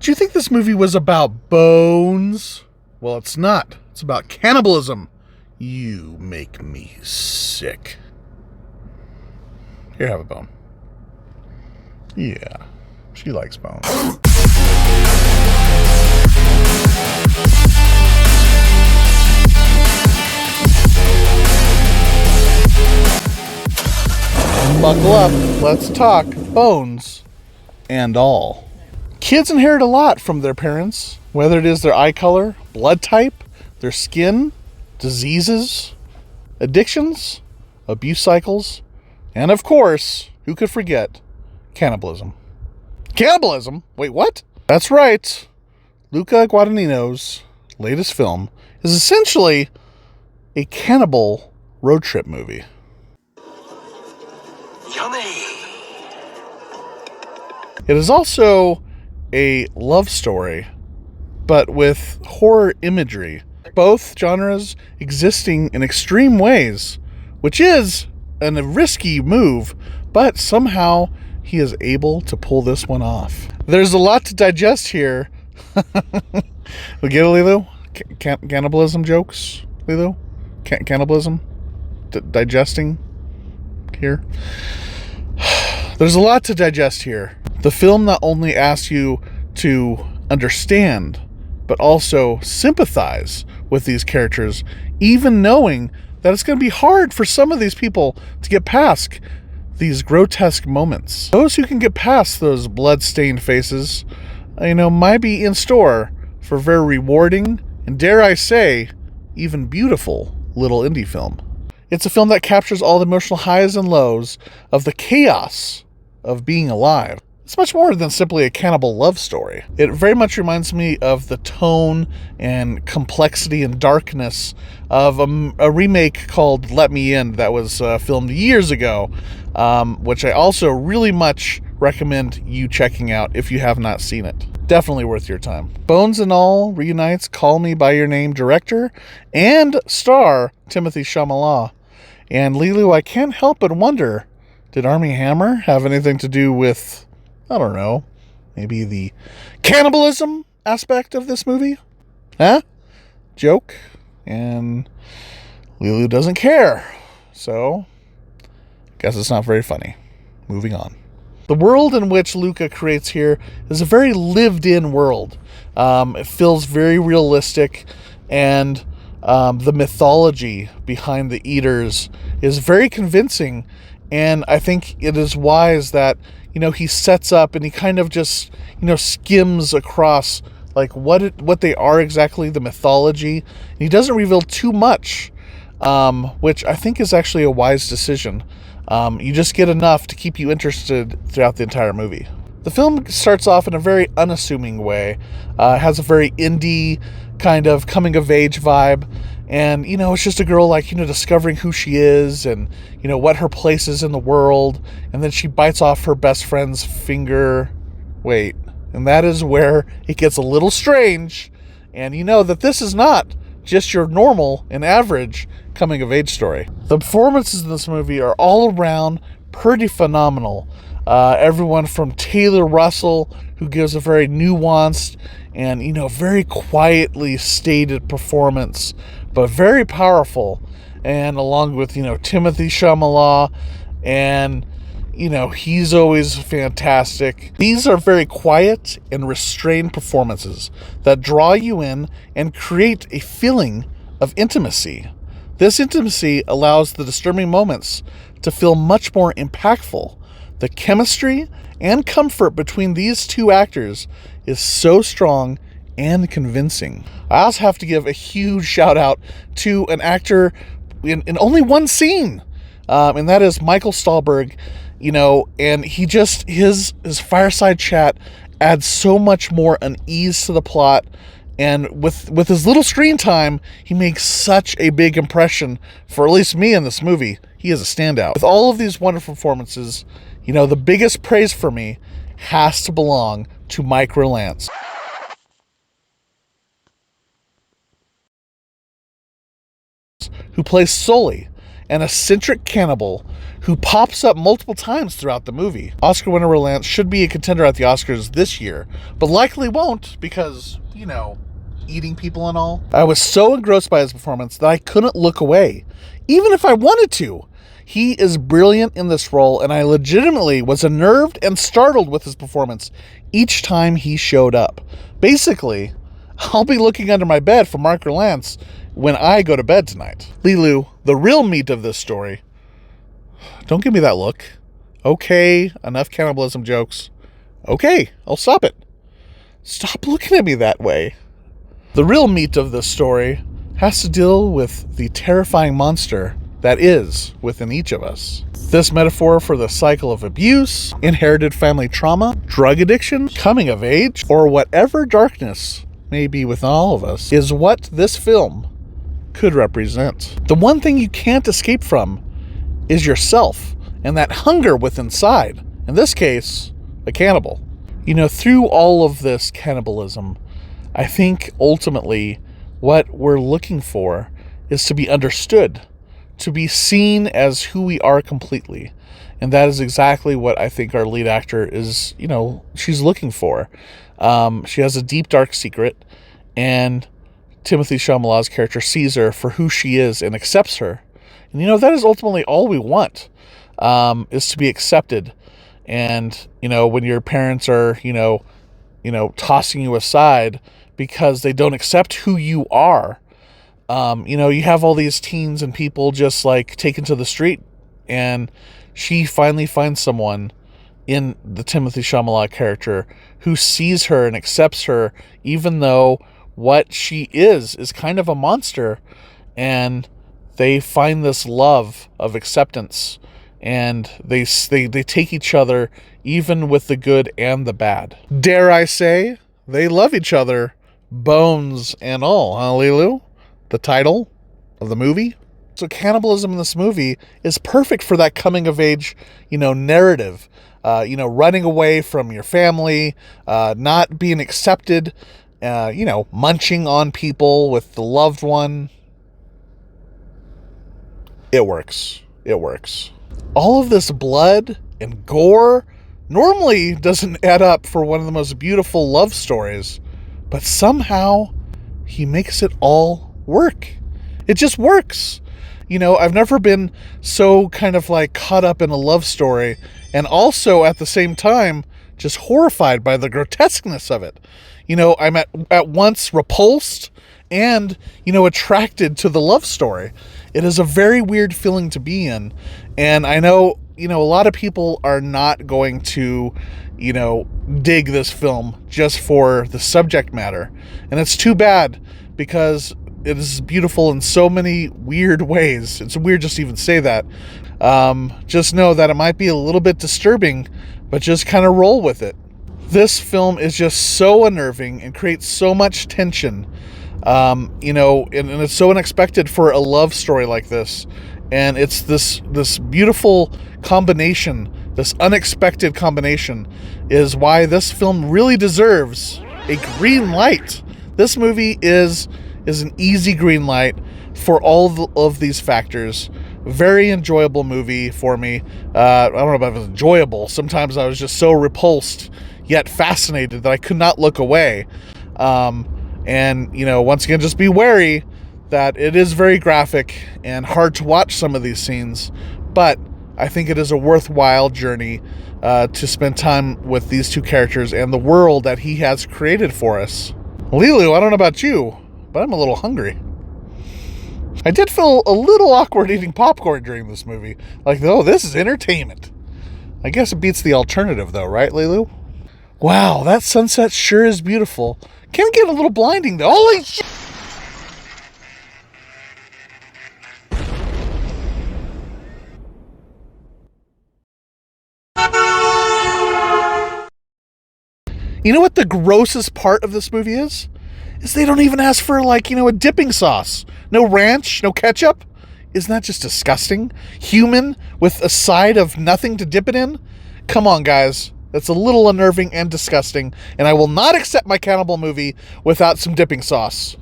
Do you think this movie was about bones? Well, it's not. It's about cannibalism. You make me sick. Here, have a bone. Yeah, she likes bones. Buckle up, let's talk bones and all. Kids inherit a lot from their parents, whether it is their eye color, blood type, their skin, diseases, addictions, abuse cycles, and of course, who could forget, cannibalism. Cannibalism? Wait, what? That's right. Luca Guadagnino's latest film is essentially a cannibal road trip movie. Yummy! It is also a love story, but with horror imagery. Both genres existing in extreme ways, which is a risky move, but somehow he is able to pull this one off. There's a lot to digest here. We get it, Lilo? Cannibalism jokes, Lilo? Cannibalism? Digesting here? There's a lot to digest here. The film not only asks you to understand, but also sympathize with these characters, even knowing that it's going to be hard for some of these people to get past these grotesque moments. Those who can get past those blood-stained faces, might be in store for a very rewarding and, dare I say, even beautiful little indie film. It's a film that captures all the emotional highs and lows of the chaos of being alive. It's much more than simply a cannibal love story. It very much reminds me of the tone and complexity and darkness of a remake called Let Me In that was filmed years ago, which I also really much recommend you checking out if you have not seen it. Definitely worth your time. Bones and All reunites Call Me By Your Name director and star Timothee Chalamet. And Lilu, I can't help but wonder, did Armie Hammer have anything to do with, I don't know, maybe the cannibalism aspect of this movie? Huh? Joke. And Lilu doesn't care. So, guess it's not very funny. Moving on. The world in which Luca creates here is a very lived-in world. It feels very realistic, and the mythology behind the eaters is very convincing, and I think it is wise that, he sets up and he kind of just, skims across like what they are exactly, the mythology. And he doesn't reveal too much, which I think is actually a wise decision. You just get enough to keep you interested throughout the entire movie. The film starts off in a very unassuming way. It has a very indie kind of coming-of-age vibe. And, it's just a girl, discovering who she is and, what her place is in the world. And then she bites off her best friend's finger. Wait. And that is where it gets a little strange. And you know that this is not just your normal and average coming-of-age story. The performances in this movie are all around pretty phenomenal. Everyone from Taylor Russell, who gives a very nuanced and, very quietly stated performance, but very powerful. And along with, Timothee Chalamet, and, he's always fantastic. These are very quiet and restrained performances that draw you in and create a feeling of intimacy. This intimacy allows the disturbing moments to feel much more impactful. The chemistry and comfort between these two actors is so strong and convincing. I also have to give a huge shout out to an actor in only one scene, and that is Michael Stahlberg. And he just, his fireside chat adds so much more unease to the plot. And with his little screen time, he makes such a big impression for at least me in this movie. He is a standout. With all of these wonderful performances, the biggest praise for me has to belong to Mike Rylance, who plays Sully. an eccentric cannibal who pops up multiple times throughout the movie. Oscar winner Rylance should be a contender at the Oscars this year, but likely won't because, eating people and all. I was so engrossed by his performance that I couldn't look away, even if I wanted to. He is brilliant in this role, and I legitimately was unnerved and startled with his performance each time he showed up. Basically, I'll be looking under my bed for Mark Rylance when I go to bed tonight. Lilu, the real meat of this story. Don't give me that look. Okay, enough cannibalism jokes. Okay, I'll stop it. Stop looking at me that way. The real meat of this story has to deal with the terrifying monster that is within each of us. This metaphor for the cycle of abuse, inherited family trauma, drug addiction, coming of age, or whatever darkness may be within all of us is what this film could represent. The one thing you can't escape from is yourself and that hunger within inside. In this case, a cannibal. Through all of this cannibalism, I think ultimately what we're looking for is to be understood, to be seen as who we are completely. And that is exactly what I think our lead actor is, she's looking for. She has a deep, dark secret, and Timothee Chalamet's character sees her for who she is and accepts her. And, that is ultimately all we want, is to be accepted. And, when your parents are, tossing you aside because they don't accept who you are, you have all these teens and people just like taken to the street, and she finally finds someone in the Timothee Chalamet character who sees her and accepts her, even though what she is kind of a monster, and they find this love of acceptance, and they take each other even with the good and the bad. Dare I say, they love each other, bones and all, huh, Lilu? The title of the movie. So cannibalism in this movie is perfect for that coming of age, narrative. Running away from your family, not being accepted, munching on people with the loved one. It works. It works. All of this blood and gore normally doesn't add up for one of the most beautiful love stories, but somehow he makes it all work. It just works. I've never been so kind of like caught up in a love story and also at the same time just horrified by the grotesqueness of it. I'm at once repulsed and, attracted to the love story. It is a very weird feeling to be in. And I know, a lot of people are not going to, dig this film just for the subject matter. And it's too bad because it is beautiful in so many weird ways. It's weird just to even say that. Just know that it might be a little bit disturbing, but just kind of roll with it. This film is just so unnerving and creates so much tension. And it's so unexpected for a love story like this. And it's this beautiful combination, this unexpected combination is why this film really deserves a green light. This movie is an easy green light for all of these factors. Very enjoyable movie for me. I don't know if it was enjoyable. Sometimes I was just so repulsed yet fascinated that I could not look away. And, once again, just be wary that it is very graphic and hard to watch some of these scenes, but I think it is a worthwhile journey to spend time with these two characters and the world that he has created for us. Lilu, I don't know about you, but I'm a little hungry. I did feel a little awkward eating popcorn during this movie. Like, oh, this is entertainment. I guess it beats the alternative, though, right, Lilu? Wow, that sunset sure is beautiful. Can it get a little blinding, though? Holy shit! You know what the grossest part of this movie is? Is they don't even ask for, a dipping sauce. No ranch, no ketchup. Isn't that just disgusting? Human with a side of nothing to dip it in? Come on, guys. That's a little unnerving and disgusting, and I will not accept my cannibal movie without some dipping sauce.